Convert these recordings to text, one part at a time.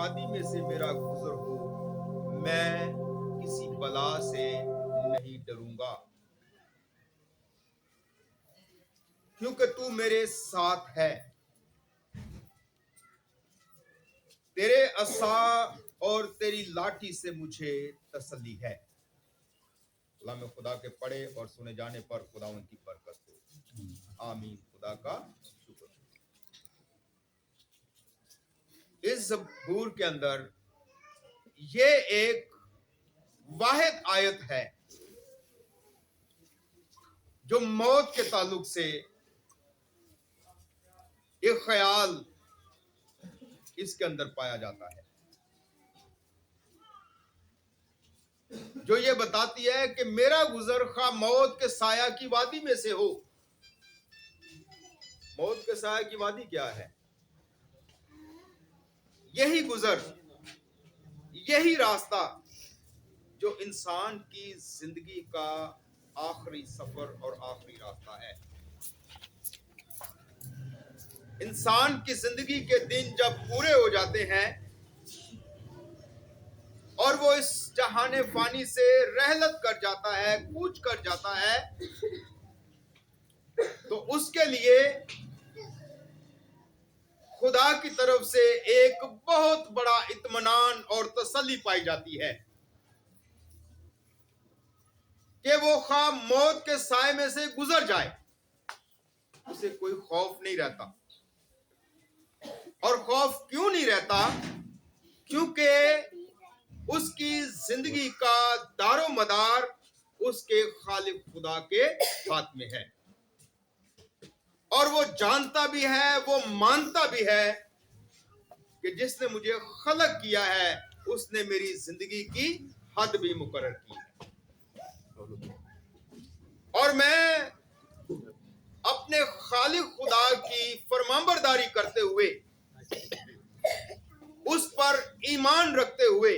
وادی میں سے میرا گزر ہو، میں کسی بلا سے نہیں ڈروں گا، کیونکہ تو میرے ساتھ ہے۔ تیرے عصا اور تیری لاٹھی سے مجھے تسلی ہے۔ کلام خدا کے پڑھے اور سنے جانے پر خدا ان کی برکت ہو، آمین۔ خدا کا شکر۔ اس زبور کے اندر یہ ایک واحد آیت ہے جو موت کے تعلق سے ایک خیال اس کے اندر پایا جاتا ہے، جو یہ بتاتی ہے کہ میرا گزر خواہ موت کے سایہ کی وادی میں سے ہو۔ موت کے سایہ کی وادی کیا ہے؟ یہی گزر، یہی راستہ جو انسان کی زندگی کا آخری سفر اور آخری راستہ ہے۔ انسان کی زندگی کے دن جب پورے ہو جاتے ہیں اور وہ اس جہان فانی سے رحلت کر جاتا ہے، کوچ کر جاتا ہے، تو اس کے لیے خدا کی طرف سے ایک بہت بڑا اطمینان اور تسلی پائی جاتی ہے کہ وہ خواہ موت کے سائے میں سے گزر جائے، اسے کوئی خوف نہیں رہتا۔ اور خوف کیوں نہیں رہتا؟ کیونکہ اس کی زندگی کا دار و مدار اس کے خالق خدا کے ہاتھ میں ہے، اور وہ جانتا بھی ہے، وہ مانتا بھی ہے کہ جس نے مجھے خلق کیا ہے اس نے میری زندگی کی حد بھی مقرر کی ہے، اور میں اپنے خالق خدا کی فرمانبرداری کرتے ہوئے، اس پر ایمان رکھتے ہوئے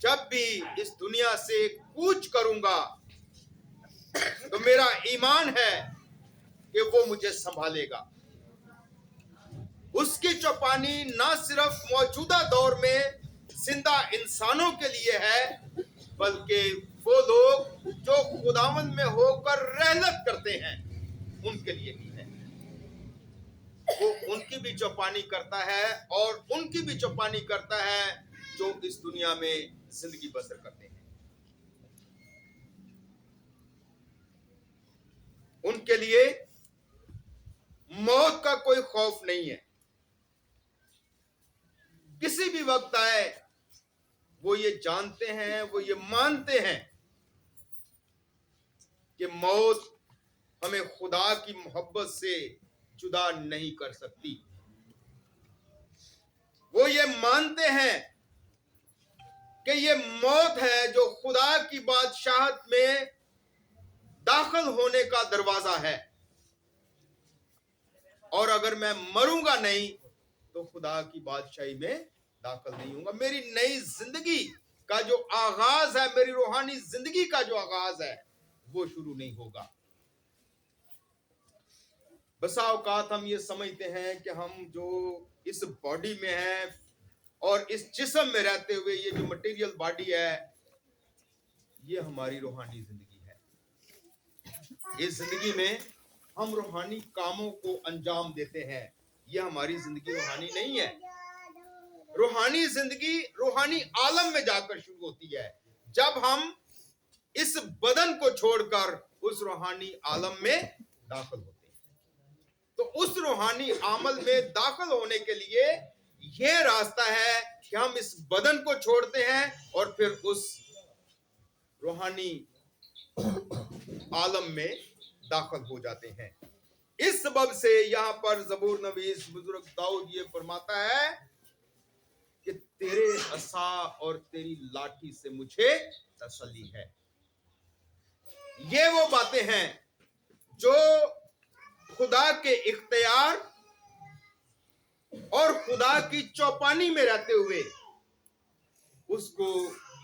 جب بھی اس دنیا سے کوچ کروں گا تو میرا ایمان ہے کہ وہ مجھے سنبھالے گا۔ اس کی چوپانی نہ صرف موجودہ دور میں زندہ انسانوں کے لیے ہے، بلکہ وہ لوگ جو خداوند میں ہو کر رحلت کرتے ہیں ان کے لیے بھی ہے۔ وہ ان کی بھی چوپانی کرتا ہے اور ان کی بھی چوپانی کرتا ہے جو اس دنیا میں زندگی بسر کرتے ہیں۔ ان کے لیے موت کا کوئی خوف نہیں ہے۔ کسی بھی وقت آئے وہ یہ جانتے ہیں، وہ یہ مانتے ہیں کہ موت ہمیں خدا کی محبت سے جدا نہیں کر سکتی۔ وہ یہ مانتے ہیں کہ یہ موت ہے جو خدا کی بادشاہت میں داخل ہونے کا دروازہ ہے، اور اگر میں مروں گا نہیں تو خدا کی بادشاہی میں داخل نہیں ہوں گا۔ میری نئی زندگی کا جو آغاز ہے، میری روحانی زندگی کا جو آغاز ہے، وہ شروع نہیں ہوگا۔ بسا اوقات ہم یہ سمجھتے ہیں کہ ہم جو اس باڈی میں ہیں اور اس جسم میں رہتے ہوئے یہ جو مٹیریل باڈی ہے، یہ ہماری روحانی زندگی ہے۔ اس زندگی میں ہم روحانی کاموں کو انجام دیتے ہیں، یہ ہماری زندگی روحانی نہیں ہے۔ روحانی زندگی روحانی عالم میں جا کر شروع ہوتی ہے، جب ہم اس بدن کو چھوڑ کر اس روحانی عالم میں داخل ہوتے ہیں۔ تو اس روحانی عمل میں داخل ہونے کے لیے یہ راستہ ہے کہ ہم اس بدن کو چھوڑتے ہیں اور پھر اس روحانی عالم میں داخل ہو جاتے ہیں۔ اس سبب سے یہاں پر زبور نویس بزرگ داؤد یہ فرماتا ہے کہ تیرے عصا اور تیری لاٹھی سے مجھے تسلی ہے۔ یہ وہ باتیں ہیں جو خدا کے اختیار اور خدا کی چوپانی میں رہتے ہوئے اس کو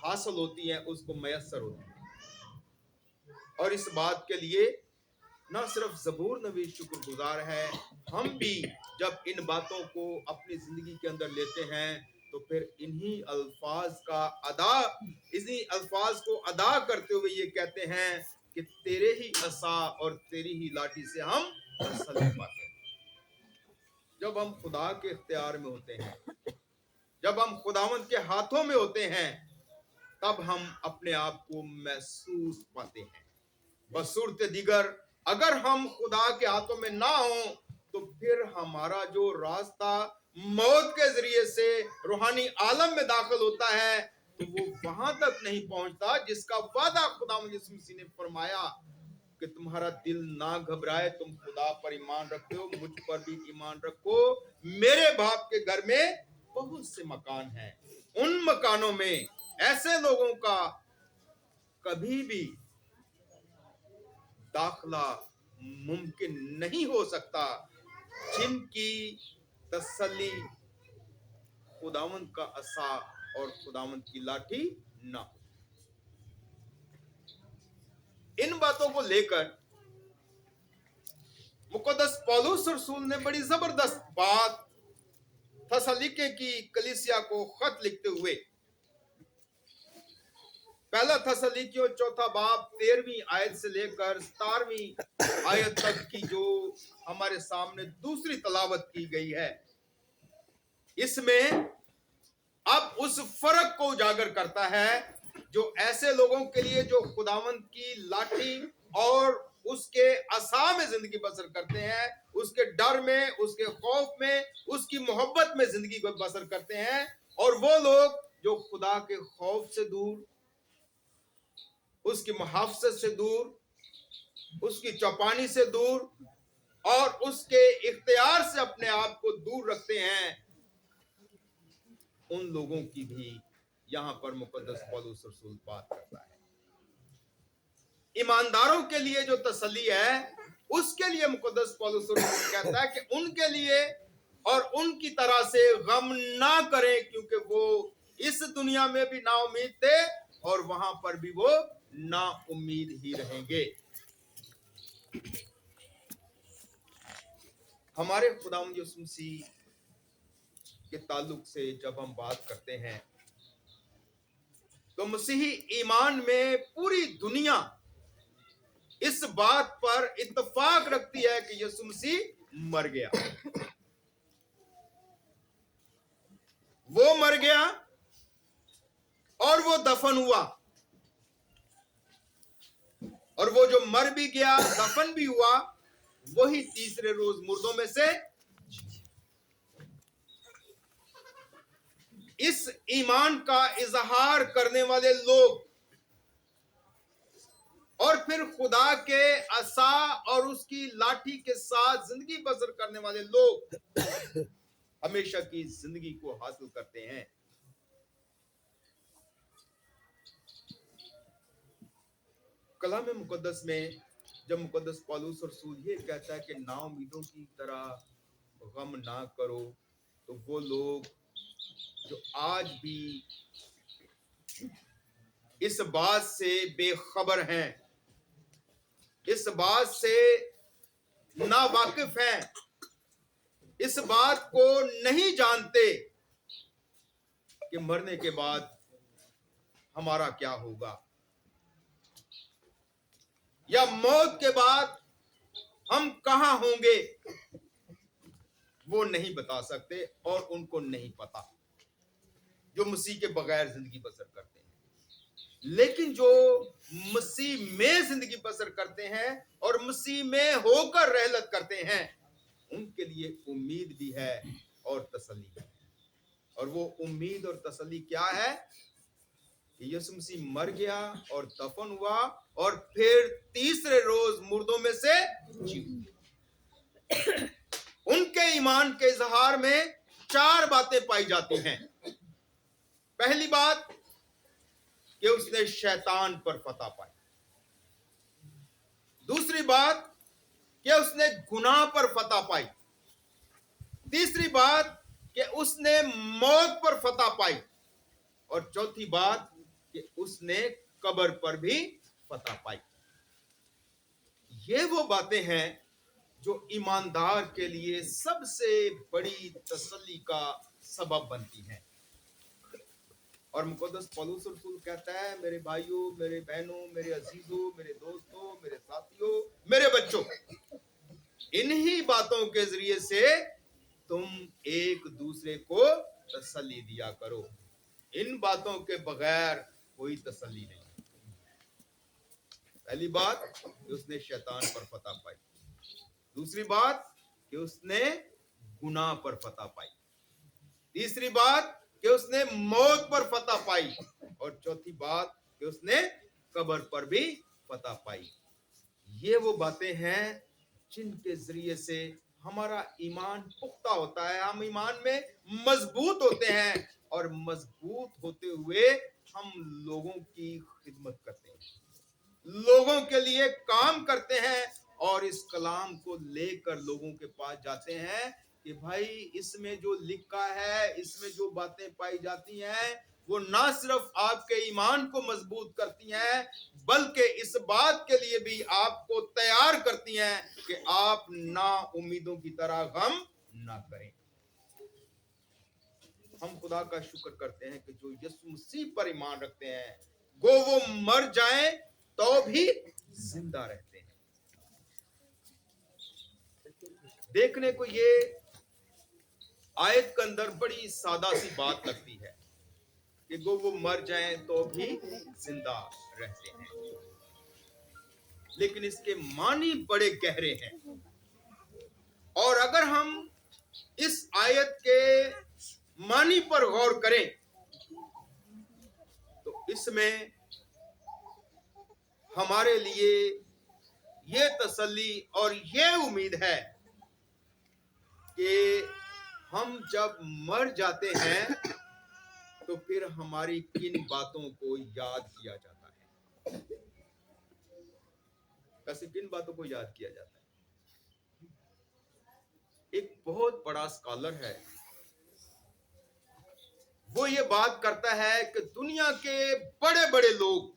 حاصل ہوتی ہیں، اس کو میسر ہوتی ہیں۔ اور اس بات کے لیے ना सिर्फ ज़बूर नबी शुक्रगुजार है, हम भी जब इन बातों को अपनी जिंदगी के अंदर लेते हैं तो फिर इन्हीं अल्फाज को अदा करते हुए ये कहते हैं कि तेरे ही असा और तेरी ही लाठी से हम तसल्ली पाते हैं। जब हम खुदा के इख्तियार में होते हैं, जब हम खुदावंद के हाथों में होते हैं, तब हम अपने आप को महसूस पाते हैं। बसूरत दीगर अगर हम खुदा के हाथों में ना हो तो फिर हमारा जो रास्ता मौत के जरिए से रूहानी आलम में दाखिल होता है तो वो वहां तक नहीं पहुंचता जिसका वादा खुदावंद यीशु मसीह ने फरमाया कि तुम्हारा दिल ना घबराए, तुम खुदा पर ईमान रखते हो, मुझ पर भी ईमान रखो, मेरे बाप के घर में बहुत से मकान हैं, उन मकानों में ऐसे लोगों का कभी भी दाखला मुमकिन नहीं हो सकता जिनकी तसल्ली खुदावंद का असा और खुदावंद की लाठी ना हो। इन बातों को लेकर मुकद्दस पौलुस रसूल ने बड़ी जबरदस्त बात थस्सलुनीके की कलीसिया को खत लिखते हुए, पहला थस्सलुनीकियों चौथा बाब 13वीं आयत से लेकर 17वीं आयत तक की जो हमारे सामने दूसरी तलावत की गई है, इसमें अब उस फर्क को उजागर करता है जो ऐसे लोगों के लिए जो खुदावंद की लाठी और उसके असा में जिंदगी बसर करते हैं, उसके डर में, उसके खौफ में, उसकी मोहब्बत में जिंदगी बसर करते हैं, और वो लोग जो खुदा के खौफ से दूर, उसकी मुहाफ़ज़त से दूर, उसकी चौपानी से दूर और उसके इख्तियार से अपने आप को दूर रखते हैं, उन लोगों की भी यहां पर मुकद्दस पौलुस रसूल बात करता है। ईमानदारों के लिए जो तसल्ली है उसके लिए मुकद्दस पौलुस रसूल कहता है कि उनके लिए और उनकी तरह से गम ना करें, क्योंकि वो इस दुनिया में भी ना उम्मीद थे और वहां पर भी वो ना उम्मीद ही रहेंगे। हमारे खुदावंद यीशु मसीह के ताल्लुक से जब हम बात करते हैं तो मसीही ईमान में पूरी दुनिया इस बात पर इत्तेफाक रखती है कि यीशु मसीह मर गया। वो मर गया और वो दफन हुआ, और वो जो मर भी गया, दफन भी हुआ, वही तीसरे रोज मुर्दों में से। इस ईमान का इजहार करने वाले लोग और फिर खुदा के असा और उसकी लाठी के साथ जिंदगी बसर करने वाले लोग हमेशा की जिंदगी को हासिल करते हैं। कलाम मुकद्दस में जब मुकद्दस पौलुस रसूल ये कहता है कि नाउमीदों की तरह गम ना करो, तो वो लोग जो आज भी इस बात से बेखबर हैं, इस बात से नावाकिफ हैं, इस बात को नहीं जानते कि मरने के बाद हमारा क्या होगा या मौत के बाद हम कहां होंगे, वो नहीं बता सकते और उनको नहीं पता, जो मसीह के बगैर जिंदगी बसर करते हैं। लेकिन जो मसीह में जिंदगी बसर करते हैं और मसीह में होकर रहलत करते हैं, उनके लिए उम्मीद भी है और तसल्ली भी है। और वो उम्मीद और तसल्ली क्या है कि यीशु मसीह मर गया और दफन हुआ और फिर तीसरे रोज मुर्दों में से जी उठा। उनके ईमान के इजहार में 4 बातें पाई जाती हैं। पहली बात कि उसने शैतान पर फतह पाई। दूसरी बात कि उसने गुनाह पर फतह पाई। तीसरी बात कि उसने मौत पर फतह पाई। और चौथी बात कि उसने कब्र पर भी फतह पाई। ये वो बातें हैं जो ईमानदार के लिए सबसे बड़ी तसल्ली का सबब बनती हैं। और मुकद्दस पौलुस रसूल कहता है, मेरे भाइयों, मेरे बहनों, मेरे अजीजों, मेरे दोस्तों, मेरे साथियों, मेरे बच्चों, इन्हीं बातों के जरिए से तुम एक दूसरे को तसल्ली दिया करो। इन बातों के बगैर कोई तसल्ली नहीं। पहली बात कि उसने शैतान पर फतह पाई, दूसरी बात कि उसने गुनाह पर फतह पाई, तीसरी बात कि उसने मौत पर फतह पाई, और चौथी बात कि उसने कब्र पर भी फतह पाई। ये वो बातें हैं जिनके जरिए से हमारा ईमान पुख्ता होता है, हम ईमान में मजबूत होते हैं, और मजबूत होते हुए हम लोगों की खिदमत करते हैं, लोगों के लिए काम करते हैं, और इस कलाम को लेकर लोगों के पास जाते हैं कि भाई इसमें जो लिखा है, इसमें जो बातें पाई जाती हैं, वो ना सिर्फ आपके ईमान को मजबूत करती हैं, बल्कि इस बात के लिए भी आपको तैयार करती हैं कि आप ना उम्मीदों की तरह गम ना करें। हम खुदा का शुक्र करते हैं कि जो यीशु मसीह पर ईमान रखते हैं, वो मर जाएं तो भी जिंदा रहते हैं। देखने को ये आयत के अंदर बड़ी सादा सी बात लगती है कि वो मर जाएं तो भी जिंदा रहते हैं, लेकिन इसके मानी बड़े गहरे हैं। और अगर हम इस आयत के मानी पर गौर करें तो इसमें हमारे लिए ये तसल्ली और ये उम्मीद है कि हम जब मर जाते हैं तो फिर हमारी किन बातों को याद किया जाता है। कैसे किन बातों को याद किया जाता है? एक बहुत बड़ा स्कॉलर है, वो ये बात करता है कि दुनिया के बड़े बड़े लोग,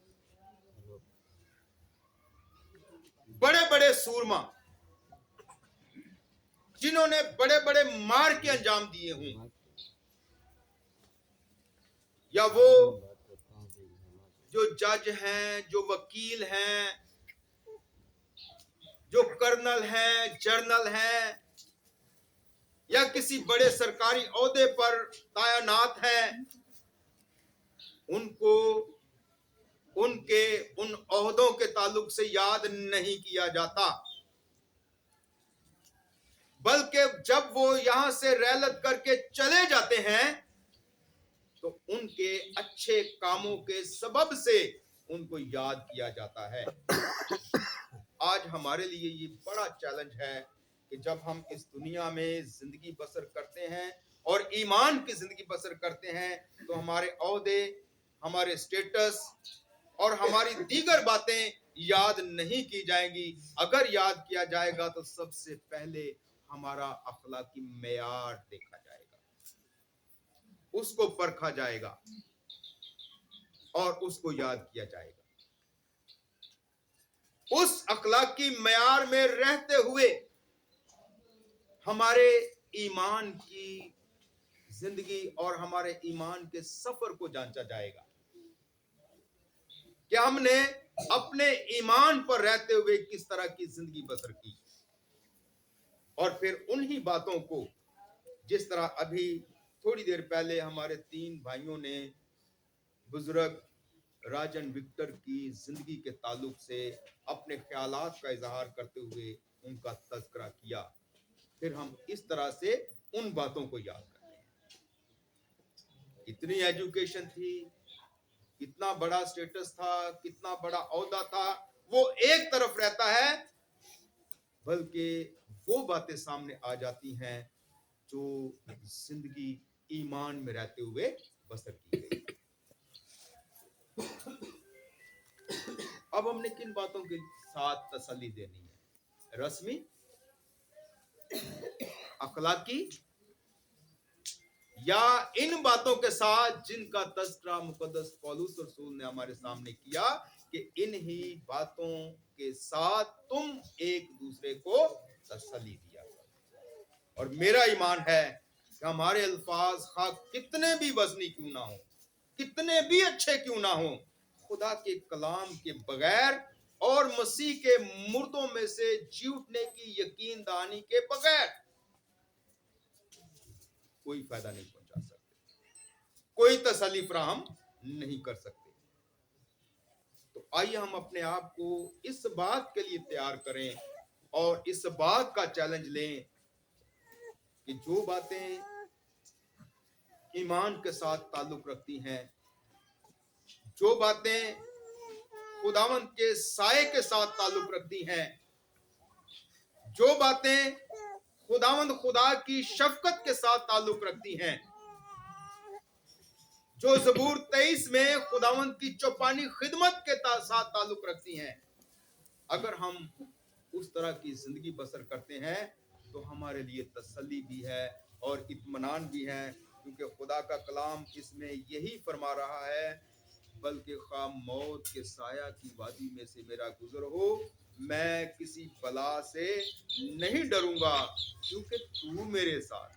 बड़े बड़े सूरमा, जिन्होंने बड़े बड़े मार के अंजाम दिए हों, या वो जो जज हैं, जो वकील हैं, जो कर्नल हैं, जर्नल हैं, या किसी बड़े सरकारी ओहदे पर तैनात हैं, उनको उनके उन ओहदों के ताल्लुक से याद नहीं किया जाता, बल्कि जब वो यहां से रैलत करके चले जाते हैं तो उनके अच्छे कामों के सबब से उनको याद किया जाता है। आज हमारे लिए ये बड़ा चैलेंज है कि जब हम इस दुनिया में जिंदगी बसर करते हैं और ईमान की जिंदगी बसर करते हैं, तो हमारे ओहदे, हमारे स्टेटस और हमारी दीगर बातें याद नहीं की जाएंगी। अगर याद किया जाएगा तो सबसे पहले हमारा अखलाकी मेयार देखा जाएगा, उसको परखा जाएगा और उसको याद किया जाएगा। उस अखलाकी मेयार में रहते हुए हमारे ईमान की जिंदगी और हमारे ईमान के सफर को जांचा जाएगा कि हमने अपने ईमान पर रहते हुए किस तरह की जिंदगी बसर की। और फिर उन्हीं बातों को, जिस तरह अभी थोड़ी देर पहले हमारे 3 भाइयों ने बुजुर्ग राजन विक्टर की जिंदगी के ताल्लुक से अपने ख्यालात का इजहार करते हुए उनका तज़किरा किया, फिर हम इस तरह से उन बातों को याद करते हैं। इतनी एजुकेशन थी, कितना बड़ा स्टेटस था, कितना बड़ा ओहदा था, वो एक तरफ रहता है, बल्कि वो बातें सामने आ जाती हैं जो जिंदगी ईमान में रहते हुए बसर की गई। अब हमने किन बातों के साथ तसल्ली देनी है? रस्मी, अखलाकी या इन बातों के साथ जिनका तज़किरा मुक़द्दस पौलुस रसूल ने हमारे सामने किया कि इन ही बातों के साथ तुम एक दूसरे को तसल्ली दिया करो। और मेरा ईमान है कि हमारे अल्फाज खा कितने भी वजनी क्यों ना हो, कितने भी अच्छे क्यों ना हो, खुदा के कलाम के बगैर और मसीह के मुर्दों में से जी उठने की यकीन दहानी के बगैर कोई फायदा नहीं पहुंचा सकते, कोई तसल्ली फराहम नहीं कर सकते। तो आइए हम अपने आप को इस बात के लिए तैयार करें और इस बात का चैलेंज लें कि जो बातें ईमान के साथ ताल्लुक रखती हैं, जो बातें खुदावंद के साये के साथ ताल्लुक रखती हैं, जो बातें खुदावंद खुदा की शफकत के साथ ताल्लुक रखती हैं, जो ज़बूर 23 में खुदावंद की चौपानी खिदमत के साथ ताल्लुक रखती हैं, अगर हम उस तरह की जिंदगी बसर करते हैं तो हमारे लिए तसल्ली भी है और इत्मीनान भी है, क्योंकि खुदा का कलाम इसमें यही फरमा रहा है, बल्कि खा मौत के साया की वादी में से मेरा गुजर हो, मैं किसी बला से नहीं डरूंगा, क्योंकि तू मेरे साथ।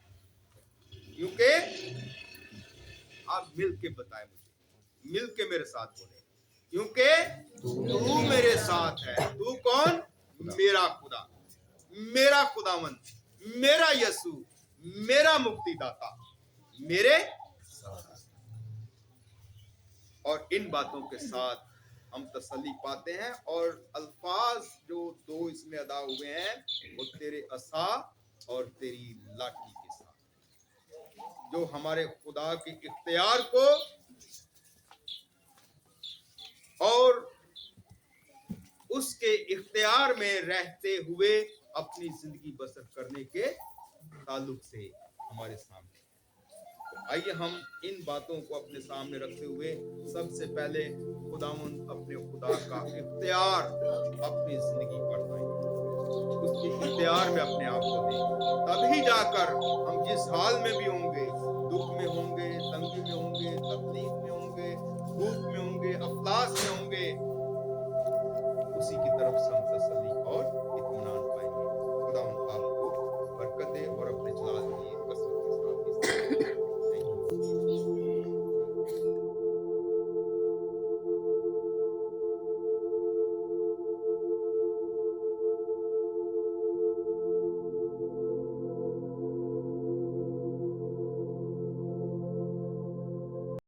क्योंकि आप मिल के बताए मुझे, मिल के मेरे साथ बोले, क्योंकि तू मेरे साथ है। तू कौन? मेरा खुदा, मेरा खुदावंद, मेरा यसू, मेरा मुक्तिदाता मेरे साथ। और इन बातों के साथ हम तसल्ली पाते हैं। और अल्फाज जो दो इसमें अदा हुए हैं वो तेरे असा और तेरी लाठी के साथ, जो हमारे खुदा के इख्तियार को और उसके इख्तियार में रहते हुए अपनी जिंदगी बसर करने के ताल्लुक से हमारे सामने। आइए हम इन बातों को अपने सामने रखते हुए सबसे पहले खुदावंद अपने खुदा का इख्तियार अपनी जिंदगी पर पाएं, उसके इख्तियार में अपने आप को दें, तभी जाकर हम जिस हाल में भी होंगे, दुख में होंगे, तंगी में होंगे, तकलीफ में होंगे, भूख में होंगे, अफलास में